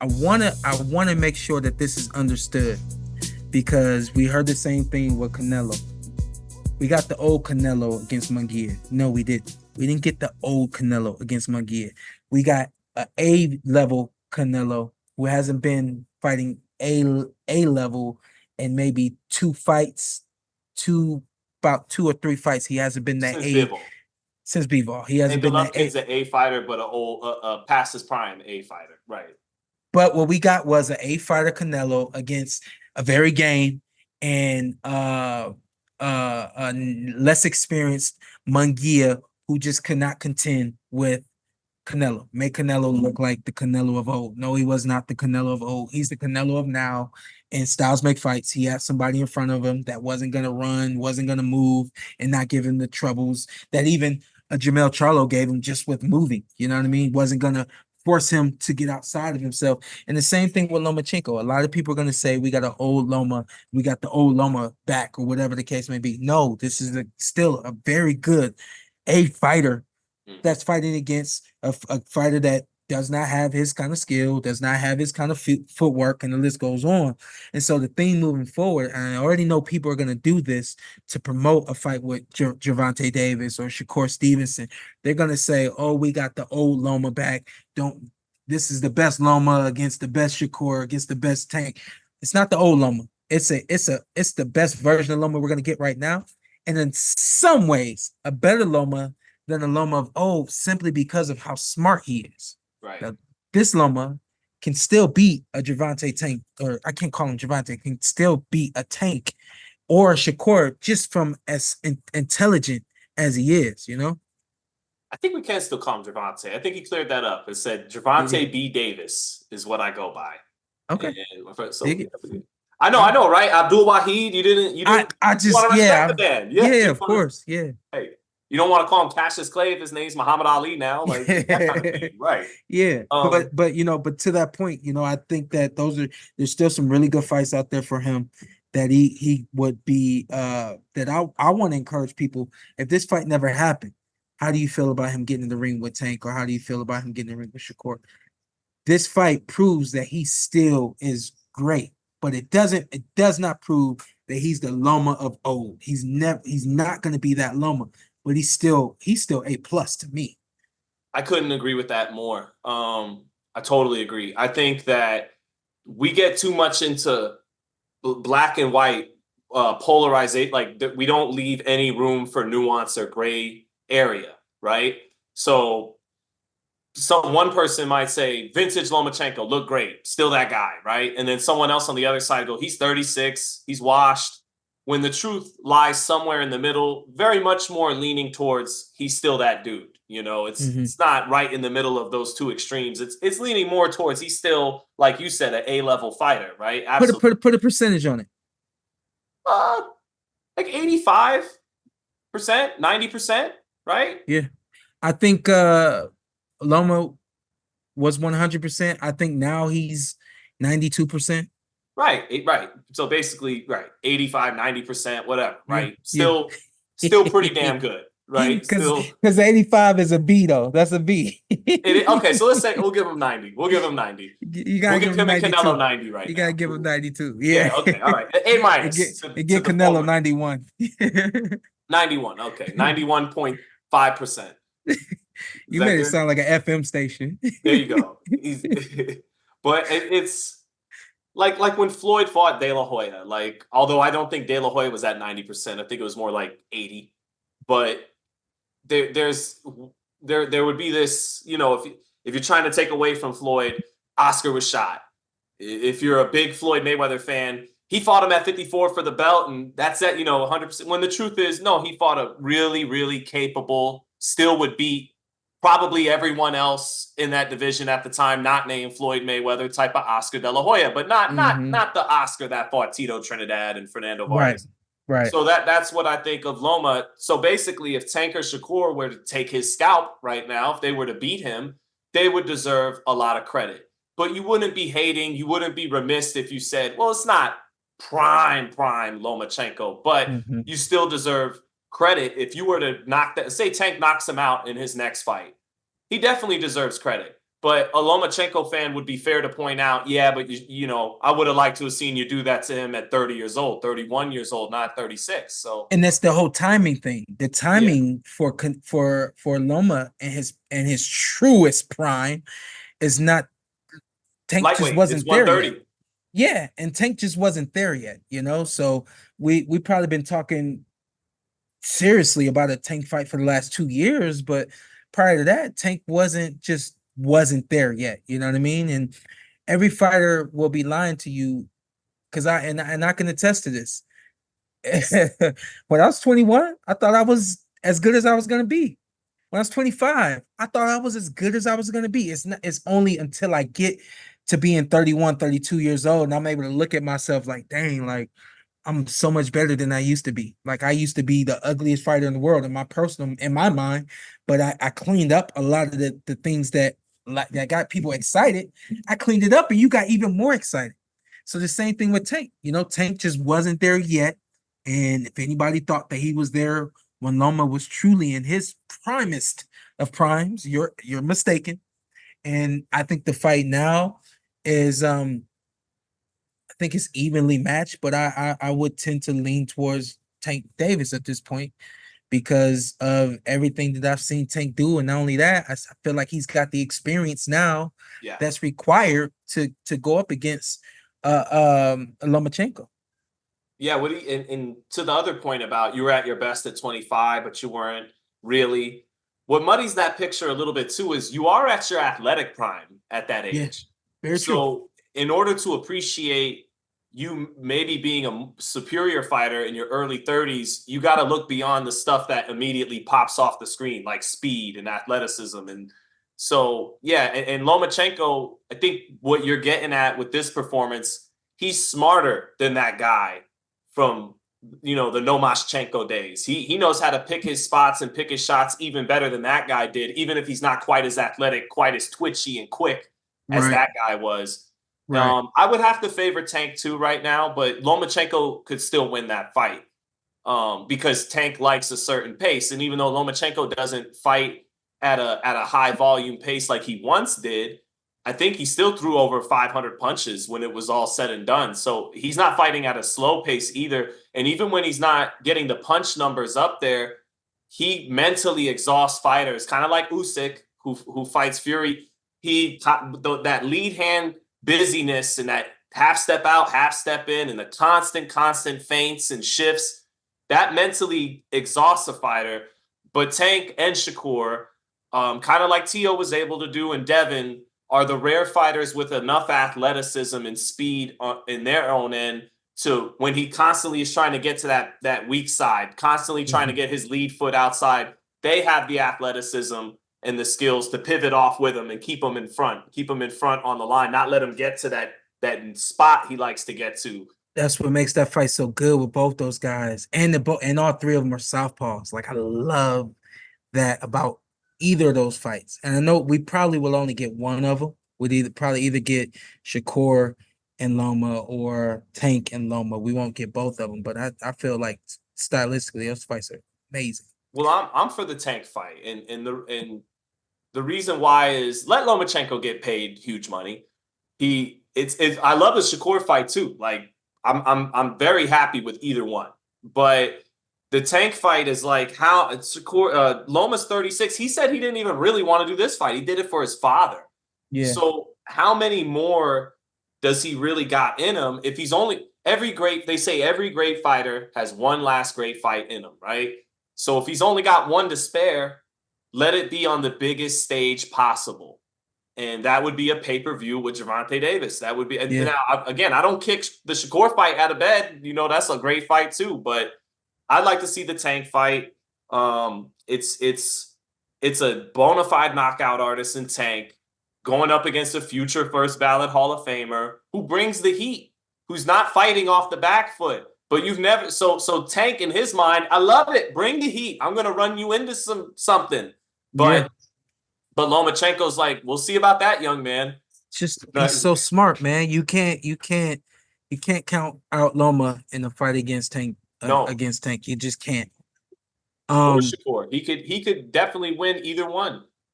I wanna make sure that this is understood, because we heard the same thing with Canelo. We got the old Canelo against Munguia. No, we didn't. We didn't get the old Canelo against Munguia. We got a A-level Canelo who hasn't been fighting A level in maybe about 2 or 3 fights. He hasn't been that Since A Bivol. since Bivol. He hasn't been that A. Golovkin's an A fighter, but a past his prime A fighter, right? But what we got was an A-fighter Canelo against a very game and less experienced Munguia, who just could not contend with Canelo. Make Canelo look like the Canelo of old. No, he was not the Canelo of old. He's the Canelo of now. And styles make fights. He had somebody in front of him that wasn't going to run, wasn't going to move, and not give him the troubles that even a Jamel Charlo gave him just with moving. You know what I mean? Wasn't going to force him to get outside of himself. And the same thing with Lomachenko. A lot of people are going to say we got an old Loma, we got the old Loma back, or whatever the case may be. No, this is still a very good A fighter that's fighting against a fighter that does not have his kind of skill, does not have his kind of footwork, and the list goes on. And so the thing moving forward, and I already know people are going to do this to promote a fight with Gervonta Davis or Shakur Stevenson. They're going to say, oh, we got the old Loma back. This is the best Loma against the best Shakur, against the best Tank. It's not the old Loma. It's the best version of Loma we're going to get right now. And in some ways, a better Loma than the Loma of old, simply because of how smart he is. Right. Now, this Loma can still beat a Gervonta Tank, or I can't call him Gervonta, can still beat a Tank or a Shakur just from as intelligent as he is, you know? I think we can still call him Gervonta. I think he cleared that up. It said Gervonta B. Davis is what I go by. Okay. So I know, right? Abdul Wahid, you didn't I just want to respect the man. Yeah, of course. Yeah. Hey, you don't want to call him Cassius Clay if his name's Muhammad Ali now, like that kind of thing, right? Yeah, but to that point, I think that there's still some really good fights out there for him that he would be that I want to encourage people. If this fight never happened, how do you feel about him getting in the ring with Tank, or how do you feel about him getting in the ring with Shakur? This fight proves that he still is great, but it does not prove that he's the Loma of old. He's not going to be that Loma. But he's still A+ to me. I couldn't agree with that more. I totally agree. I think that we get too much into black and white polarization. Like we don't leave any room for nuance or gray area, right? So one person might say vintage Lomachenko look great, still that guy, right? And then someone else on the other side go, he's 36, he's washed. When the truth lies somewhere in the middle, very much more leaning towards he's still that dude. It's not right in the middle of those two extremes. It's leaning more towards he's still, like you said, an A-level fighter, right? Absolutely. Put a percentage on it. Like 85%, 90%, right? Yeah. I think Loma was 100%. I think now he's 92%. Right. So basically, right, 85, 90%, whatever, right? Yeah. Still pretty damn good, right? Because 85 is a B, though. That's a B. Okay, so let's say we'll give him 90. We'll give him 90. You gotta give him 92. Canelo 90 right You now. gotta give him 92. Yeah. Okay, all right. A-. Get Canelo 91. 91, okay. 91.5%. You made it sound like an FM station. There you go. But it's... Like when Floyd fought De La Hoya, although I don't think De La Hoya was at 90%, I think it was more like 80. But there would be this, if you're trying to take away from Floyd, Oscar was shot. If you're a big Floyd Mayweather fan, he fought him at 54 for the belt, and that's at 100%. When the truth is, no, he fought a really, really capable, still would beat probably everyone else in that division at the time, not named Floyd Mayweather, type of Oscar De La Hoya, but not the Oscar that fought Tito Trinidad and Fernando Vargas. Right. So that's what I think of Loma. So basically, if Tank or Shakur were to take his scalp right now, if they were to beat him, they would deserve a lot of credit. But you wouldn't be hating, you wouldn't be remiss if you said, well, it's not prime Lomachenko, but you still deserve credit. If you were to say Tank knocks him out in his next fight, he definitely deserves credit. But a Lomachenko fan would be fair to point out, yeah, but you know, I would have liked to have seen you do that to him at 30 years old, 31 years old, not 36. So And that's the whole timing thing. The yeah, timing for Loma and his truest prime is not. Tank just lightweight, it's wasn't there yet. 130. Yeah, and Tank just wasn't there yet, you know. So we probably been talking seriously about a Tank fight for the last 2 years, but prior to that, Tank wasn't there yet. You know what I mean? And every fighter will be lying to you because I can attest to this. When I was 21, I thought I was as good as I was gonna be. When I was 25, I thought I was as good as I was gonna be. It's only until I get to being 31, 32 years old, and I'm able to look at myself like, dang, like I'm so much better than I used to be. Like I used to be the ugliest fighter in the world in my mind, but I cleaned up a lot of the things that got people excited. I cleaned it up and you got even more excited. So the same thing with Tank. You know, Tank just wasn't there yet. And if anybody thought that he was there when Loma was truly in his primest of primes, you're mistaken. And I think the fight now is I think it's evenly matched, but I would tend to lean towards Tank Davis at this point because of everything that I've seen Tank do, and not only that, I feel like he's got the experience now Yeah. that's required to go up against Lomachenko. Yeah, what do you, and to the other point about you were at your best at 25, but you weren't really. What muddies that picture a little bit too is you are at your athletic prime at that Yeah, age. very true. So in order to appreciate you maybe being a superior fighter in your early 30s, you got to look beyond the stuff that immediately pops off the screen, like speed and athleticism. And so, yeah, and Lomachenko, I think what you're getting at with this performance, he's smarter than that guy from the Lomachenko days. He knows how to pick his spots and pick his shots even better than that guy did, even if he's not quite as athletic, quite as twitchy and quick as that guy was. Right. I would have to favor Tank too right now, but Lomachenko could still win that fight because Tank likes a certain pace, and even though Lomachenko doesn't fight at a high volume pace like he once did, I think he still threw over 500 punches when it was all said and done. So he's not fighting at a slow pace either. And even when he's not getting the punch numbers up there, he mentally exhausts fighters, kind of like Usyk, who fights Fury. That lead hand busyness and that half step out, half step in, and the constant feints and shifts, that mentally exhausts a fighter. But Tank and Shakur, kind of like Tio was able to do and Devin, are the rare fighters with enough athleticism and speed in their own end to when he constantly is trying to get to that weak side, constantly trying to get his lead foot outside, they have the athleticism and the skills to pivot off with him and keep him in front on the line, not let him get to that spot he likes to get to. That's what makes that fight so good with both those guys, and and all three of them are southpaws. Like I love that about either of those fights. And I know we probably will only get one of them. We'd probably either get Shakur and Loma or Tank and Loma. We won't get both of them, but I feel like stylistically those fights are amazing. Well, I'm for the Tank fight, and the reason why is let Lomachenko get paid huge money. I love the Shakur fight too. Like I'm very happy with either one, but the Tank fight is like how Shakur Loma's 36. He said he didn't even really want to do this fight. He did it for his father. Yeah. So how many more does he really got in him? If he's only they say every great fighter has one last great fight in him, right? So if he's only got one to spare, let it be on the biggest stage possible. And that would be a pay-per-view with Gervonta Davis. That would be, now, again, I don't kick the Shakur fight out of bed. That's a great fight too, but I'd like to see the Tank fight. It's a bona fide knockout artist in Tank going up against a future first ballot Hall of Famer who brings the heat, who's not fighting off the back foot. But you've never so Tank in his mind, I love it. Bring the heat. I'm gonna run you into something. But Lomachenko's like, we'll see about that, young man. Just he's so smart, man. You can't count out Loma in a fight against Tank. No. Against Tank, you just can't. Or Shakur. He could definitely win either one.